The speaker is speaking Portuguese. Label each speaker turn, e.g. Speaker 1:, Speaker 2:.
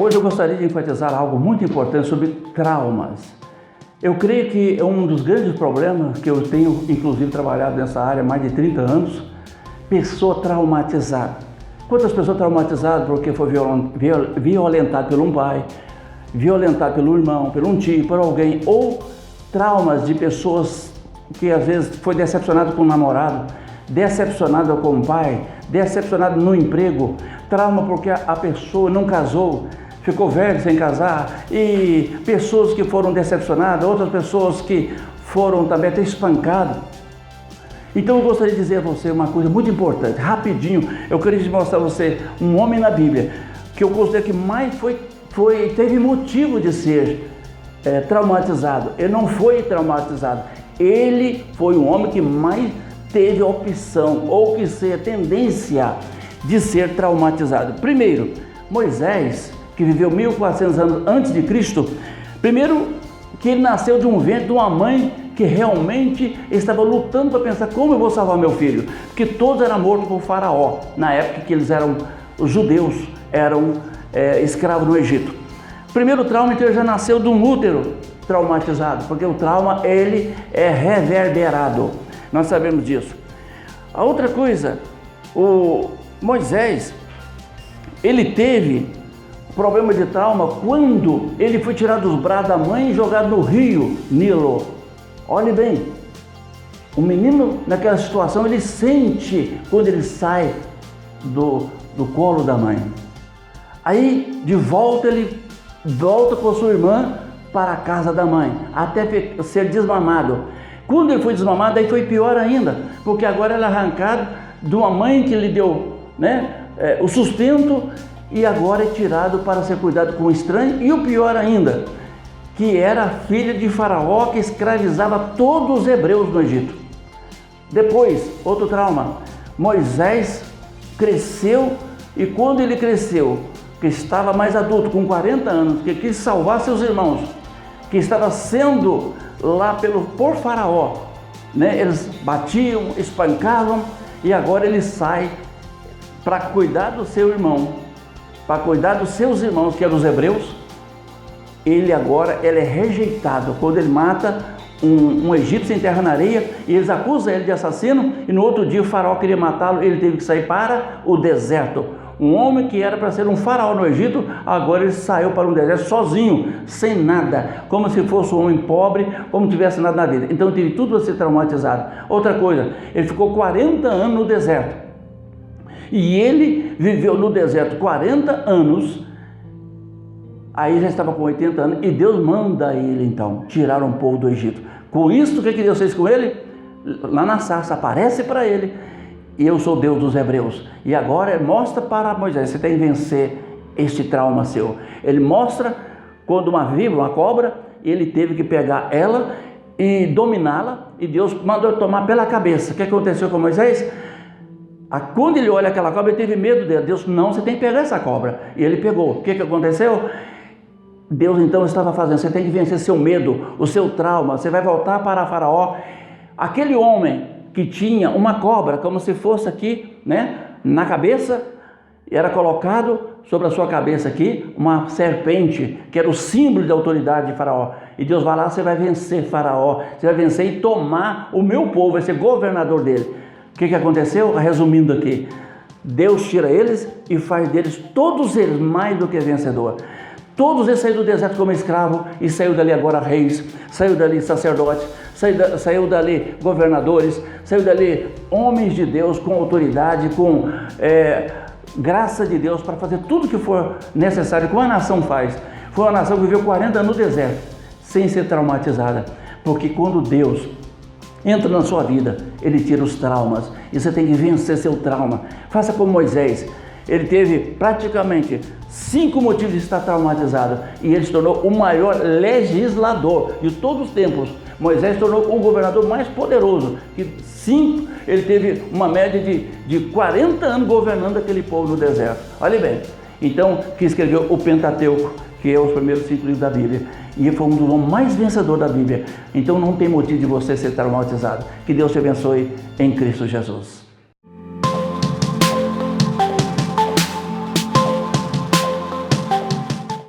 Speaker 1: Hoje eu gostaria de enfatizar algo muito importante sobre traumas. Eu creio que um dos grandes problemas que eu tenho, inclusive, trabalhado nessa área há mais de 30 anos, pessoa traumatizada. Quantas pessoas traumatizadas porque foi violentado por um pai, violentado pelo irmão, por um tio, por alguém, ou traumas de pessoas que às vezes foi decepcionado com o namorado, decepcionado com o pai, decepcionado no emprego, trauma porque a pessoa não casou, ficou velho sem casar, e pessoas que foram decepcionadas, outras pessoas que foram também até espancadas. Então eu gostaria de dizer a você uma coisa muito importante, rapidinho. Eu queria mostrar a você um homem na Bíblia que eu considero que mais teve motivo de ser traumatizado. Ele não foi traumatizado, ele foi o homem que mais teve a opção ou que ser tendência de ser traumatizado. Primeiro, Moisés, que viveu 1400 anos antes de Cristo, primeiro que ele nasceu de um ventre de uma mãe que realmente estava lutando para pensar como eu vou salvar meu filho, porque todos eram mortos por Faraó, na época que eles eram, os judeus eram escravos no Egito. Primeiro trauma, então, ele já nasceu de um útero traumatizado, porque o trauma, ele é reverberado, nós sabemos disso. A outra coisa, o Moisés, ele teve problema de trauma quando ele foi tirado dos braços da mãe e jogado no rio Nilo. Olhe bem, o menino naquela situação, ele sente quando ele sai do colo da mãe. Aí, de volta, ele volta com a sua irmã para a casa da mãe, até ser desmamado. Quando ele foi desmamado, aí foi pior ainda, porque agora ele é arrancado de uma mãe que lhe deu o sustento, e agora é tirado para ser cuidado com um estranho, e o pior ainda, que era a filha de Faraó, que escravizava todos os hebreus no Egito. Depois, outro trauma, Moisés cresceu, e quando ele cresceu, que estava mais adulto, com 40 anos, que quis salvar seus irmãos, que estava sendo lá por Faraó, eles batiam, espancavam, e agora ele sai para cuidar do seu irmão, para cuidar dos seus irmãos, que eram os hebreus. Ele é rejeitado quando ele mata um egípcio, enterra na areia, e eles acusam ele de assassino, e no outro dia o faraó queria matá-lo, ele teve que sair para o deserto. Um homem que era para ser um faraó no Egito, agora ele saiu para um deserto sozinho, sem nada, como se fosse um homem pobre, como não tivesse nada na vida. Então teve tudo para ser traumatizado. Outra coisa, ele ficou 40 anos no deserto, e ele viveu no deserto 40 anos, aí já estava com 80 anos, e Deus manda ele então tirar um povo do Egito. Com isso, o que Deus fez com ele? Lá na sarça, aparece para ele: e eu sou Deus dos hebreus. E agora mostra para Moisés: você tem que vencer este trauma seu. Ele mostra quando uma víbora, uma cobra, ele teve que pegar ela e dominá-la, e Deus mandou tomar pela cabeça. O que aconteceu com Moisés? Quando ele olha aquela cobra, ele teve medo dela. Deus: não, você tem que pegar essa cobra. E ele pegou. O que aconteceu? Deus então estava fazendo: você tem que vencer seu medo, o seu trauma, você vai voltar para Faraó. Aquele homem que tinha uma cobra, como se fosse aqui, na cabeça, era colocado sobre a sua cabeça aqui, uma serpente, que era o símbolo da autoridade de Faraó. E Deus vai lá: você vai vencer Faraó, você vai vencer e tomar o meu povo, vai ser governador dele. O que aconteceu? Resumindo aqui, Deus tira eles e faz deles, todos eles, mais do que vencedor. Todos eles saíram do deserto como escravo e saiu dali agora reis, saiu dali sacerdotes, saiu dali governadores, saiu dali homens de Deus com autoridade, com graça de Deus para fazer tudo que for necessário, como a nação faz. Foi uma nação que viveu 40 anos no deserto, sem ser traumatizada, porque quando Deus entra na sua vida, Ele tira os traumas, e você tem que vencer seu trauma. Faça como Moisés. Ele teve praticamente 5 motivos de estar traumatizado, e ele se tornou o maior legislador de todos os tempos. Moisés se tornou o governador mais poderoso, ele teve uma média de 40 anos governando aquele povo no deserto. Olha bem, então, que escreveu o Pentateuco, que é os primeiros 5 livros da Bíblia, e foi um dos homens mais vencedores da Bíblia. Então não tem motivo de você ser traumatizado. Que Deus te abençoe em Cristo Jesus.